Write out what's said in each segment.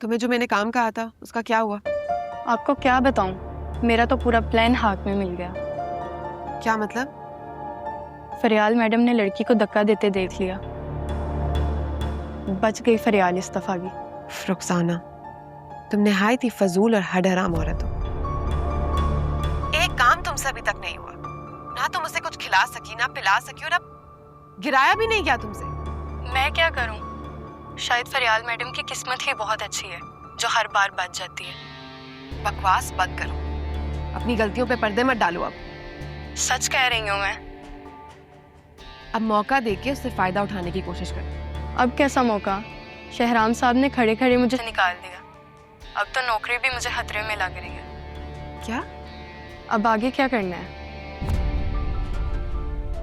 तुम्हें जो मैंने काम कहा था उसका क्या हुआ? आपको क्या बताऊं, मेरा तो पूरा प्लान हाथ में मिल गया। क्या मतलब? फरियाल मैडम ने लड़की को धक्का देते देख लिया। बच गई फरियाल इस दफा भी। रुखसाना, तुम नहायत ही फजूल और हडहराम औरत हो। एक काम तुमसे अभी तक नहीं हुआ। ना तुम उसे कुछ खिला सकी, ना पिला सकी, और ना गिराया भी नहीं गया तुमसे। मैं क्या करूं? शायद फरियाल मैडम की किस्मत ही बहुत अच्छी है जो हर बार बच जाती है। बकवास बंद करो, अपनी गलतियों पे पर्दे मत डालो। अब सच कह रही हूं मैं। अब मौका देके उससे फायदा उठाने की कोशिश कर। अब कैसा मौका? शहराम साहब ने खड़े खड़े मुझे निकाल दिया। अब तो नौकरी भी मुझे खतरे में लग रही है। क्या? अब आगे क्या करना है?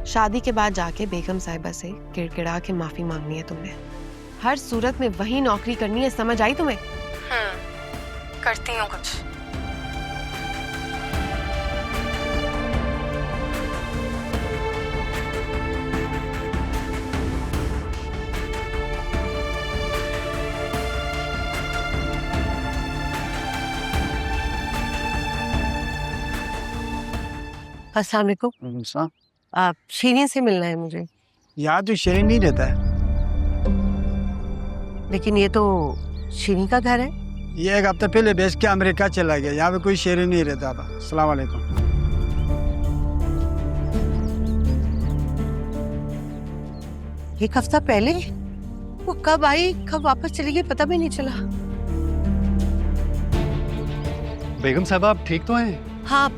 शादी के बाद जाके बेगम साहिबा से किड़किड़ा के माफी मांगनी है तुमने। हर सूरत में वही नौकरी करनी है, समझ आई तुम्हें? करती हूँ कुछ। अस्सलाम वालेकुम। आप शीनी से मिलना है मुझे। यहाँ तो शीनी नहीं रहता है। लेकिन ये तो शीनी का घर है। ये एक हफ्ता पहले बेच के अमेरिका चला गया। यहाँ पे कोई शेरी नहीं रहता था। अस्सलाम वालेकुम। एक हफ्ता पहले वो कब आई कब वापस चली गई पता भी नहीं चला। बेगम साहब आप ठीक तो हैं? हाँ,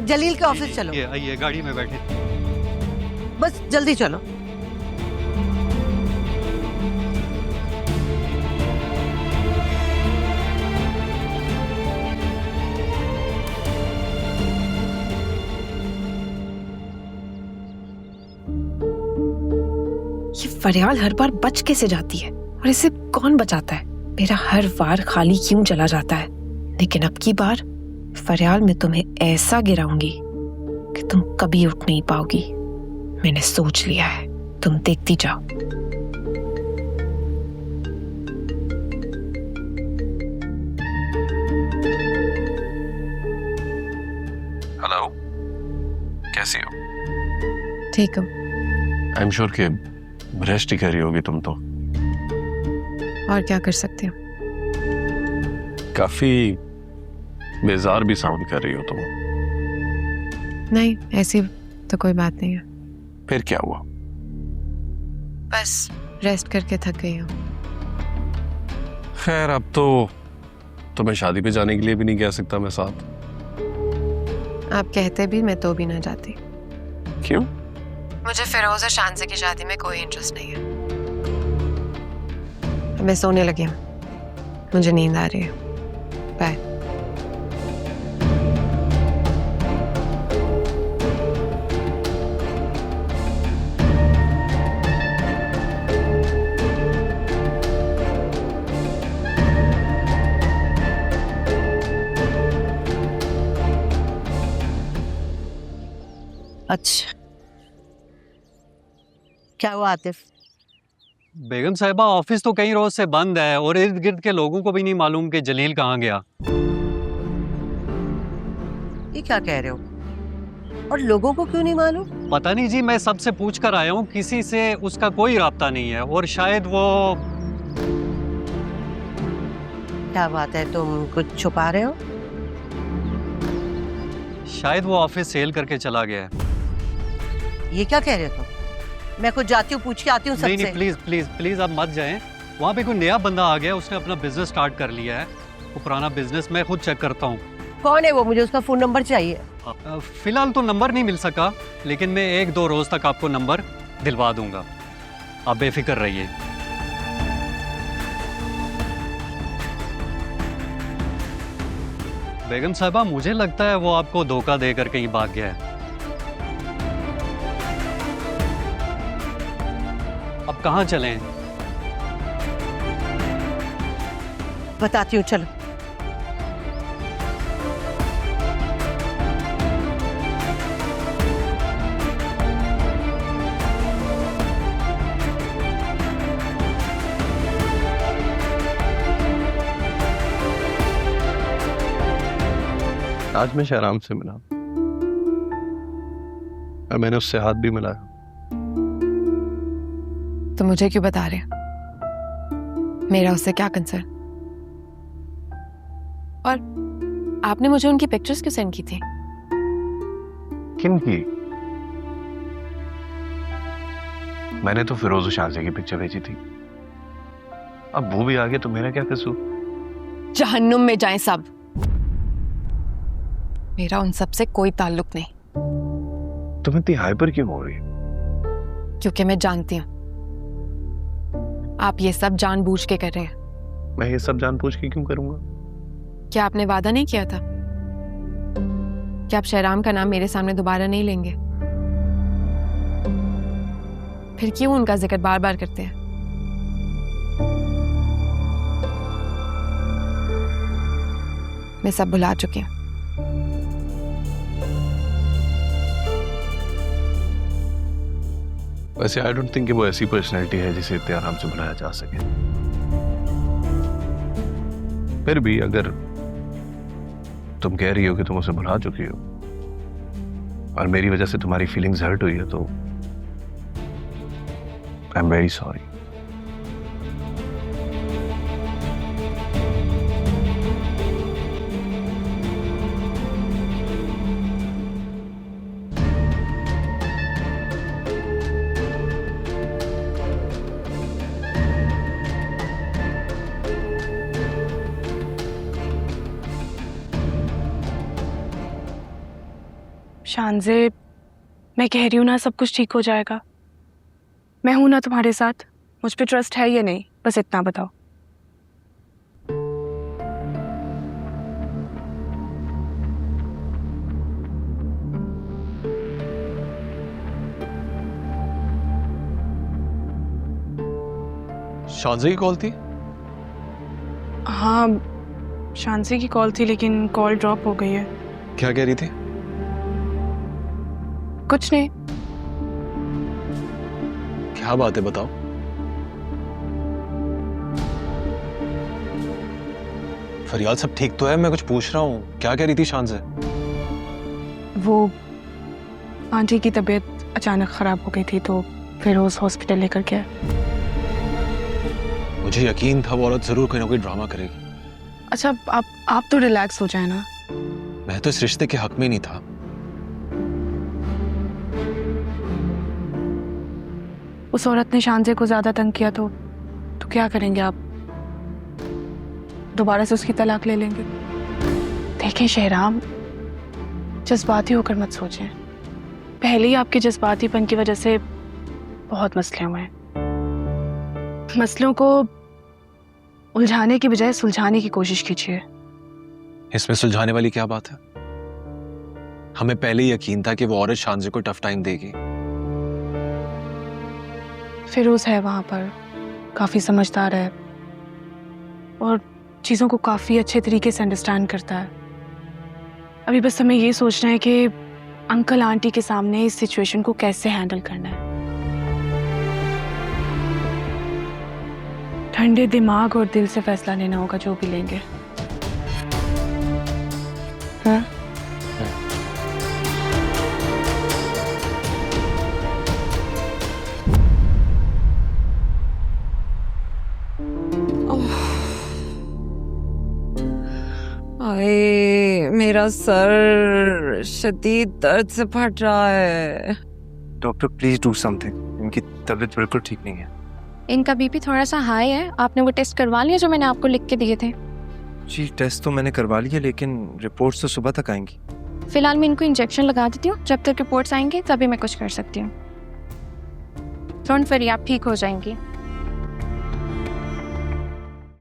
जलील के ऑफिस चलो। ये आइए गाड़ी में बैठे। बस जल्दी चलो। ये फरियाल हर बार बच कैसे जाती है और इसे कौन बचाता है? मेरा हर वार खाली क्यों चला जाता है? लेकिन अब की बार फरियाल में तुम्हें ऐसा गिराऊंगी कि तुम कभी उठ नहीं पाओगी। मैंने सोच लिया है, तुम देखती जाओ। हेलो, कैसी हो? ठीक हो? आई एम श्योर कि रेस्ट ही कर रही होगी तुम तो। और क्या कर सकते हो? काफी बेजार भी साउंड कर रही हो तुम। नहीं, ऐसी तो कोई बात नहीं है। फिर क्या हुआ? बस रेस्ट करके थक गई हूँ। खैर, अब तो तुम्हें शादी पे जाने के लिए भी नहीं कह सकता मैं साथ। आप कहते भी मैं तो भी ना जाती। क्यों? मुझे फिरोज और शानसे की शादी में कोई इंटरेस्ट नहीं है। अब मैं सोने लगी हूँ, मुझे नींद आ रही है। बाय। अच्छा, क्या हुआ आतिफ? बेगम साहिबा ऑफिस तो कई रोज से बंद है और इर्द गिर्द के लोगों को भी नहीं मालूम कि जलील कहाँ गया। ये क्या कह रहे हो? और लोगों को क्यों नहीं मालूम? पता नहीं जी, मैं सबसे पूछ कर आया हूँ, किसी से उसका कोई राब्ता नहीं है और शायद वो। क्या बात है, तुम कुछ छुपा रहे हो? शायद वो ऑफिस सेल करके चला गया है। ये क्या कह रहे हो तुम? मैं खुद जाती हूँ, पूछ के आती हूँ सबसे। नहीं, प्लीज प्लीज प्लीज आप मत जाएं। वहाँ पे कोई नया बंदा आ गया, उसने अपना बिजनेस स्टार्ट कर लिया है। वो पुराना बिजनेस मैं खुद चेक करता हूँ। कौन है वो? मुझे उसका फोन नंबर चाहिए। फिलहाल तो नंबर नहीं मिल सका, लेकिन मैं 1-2 रोज तक आपको नंबर दिलवा दूंगा। आप बेफिक्र रहिए। बेगम साहबा, मुझे लगता है वो आपको धोखा देकर कहीं भाग गया है। अब कहाँ चलें? बताती हूँ, चलो। आज मैं शहराम से मिला और मैंने उससे हाथ भी मिलाया। तो मुझे क्यों बता रहे? मेरा उससे क्या कंसर्न? और आपने मुझे उनकी पिक्चर्स क्यों सेंड की थी? किन की? मैंने तो फिरोज और शाहजे की पिक्चर भेजी थी। अब वो भी आ गए तो मेरा क्या कसूर? जहन्नुम में जाएं सब। मेरा उन सब से कोई ताल्लुक नहीं। तुम इतनी हाइपर क्यों हो रही हो? क्योंकि मैं जानती हूँ आप ये सब जानबूझ के कर रहे हैं। मैं ये सब जानबूझ के क्यों करूंगा? क्या आपने वादा नहीं किया था कि आप शहराम का नाम मेरे सामने दोबारा नहीं लेंगे? फिर क्यों उनका जिक्र बार बार करते हैं? मैं सब भुला चुकी हूँ। वैसे आई डोंट थिंक कि वो ऐसी पर्सनैलिटी है जिसे इतने आराम से भुलाया जा सके। फिर भी अगर तुम कह रही हो कि तुम उसे भुला चुकी हो और मेरी वजह से तुम्हारी फीलिंग्स हर्ट हुई है तो आई एम वेरी सॉरी। शानजे, मैं कह रही हूँ ना सब कुछ ठीक हो जाएगा। मैं हूं ना तुम्हारे साथ। मुझ पे ट्रस्ट है या नहीं, बस इतना बताओ। शानजे की कॉल थी? हाँ, शानजे की कॉल थी लेकिन कॉल ड्रॉप हो गई है। क्या कह रही थी? कुछ नहीं। क्या बात है बताओ। फरियाल सब ठीक तो है? मैं कुछ पूछ रहा हूँ, क्या कह रही थी शान से? वो आंटी की तबीयत अचानक खराब हो गई थी तो फिर उस हॉस्पिटल लेकर गया। मुझे यकीन था वो औरत जरूर कोई ना कोई ड्रामा करेगी। अच्छा, आप तो रिलैक्स हो जाए ना। मैं तो इस रिश्ते के हक में नहीं था। उस औरत ने शानजे को ज्यादा तंग किया तो क्या करेंगे आप? दोबारा से उसकी तलाक ले लेंगे? देखें शहराम, जज्बाती होकर मत सोचें। पहले ही आपके जज्बातीपन की वजह से बहुत मसले हुए हैं। मसलों को उलझाने की बजाय सुलझाने की कोशिश कीजिए। इसमें सुलझाने वाली क्या बात है? हमें पहले ही यकीन था कि वो औरत शानजे को टफ टाइम देगी। फिरोज है वहां पर, काफी समझदार है और चीजों को काफी अच्छे तरीके से अंडरस्टैंड करता है। अभी बस हमें ये सोचना है कि अंकल आंटी के सामने इस सिचुएशन को कैसे हैंडल करना है। ठंडे दिमाग और दिल से फैसला लेना होगा जो भी लेंगे। हाँ? आए, मेरा सर शदीद दर्द से फट रहा है। Doctor please do something. इनकी तबीयत बिल्कुल ठीक नहीं है। इनका बीपी थोड़ा सा हाई है। आपने वो टेस्ट करवा लिया जो मैंने आपको लिख के दिए थे? जी टेस्ट तो मैंने करवा लिया लेकिन रिपोर्ट्स तो सुबह तक आएंगी। फिलहाल मैं इनको इंजेक्शन लगा देती हूँ। जब तक रिपोर्ट्स आएंगे तभी मैं कुछ कर सकती हूँ। डोंट वरी, आप ठीक हो जाएंगी।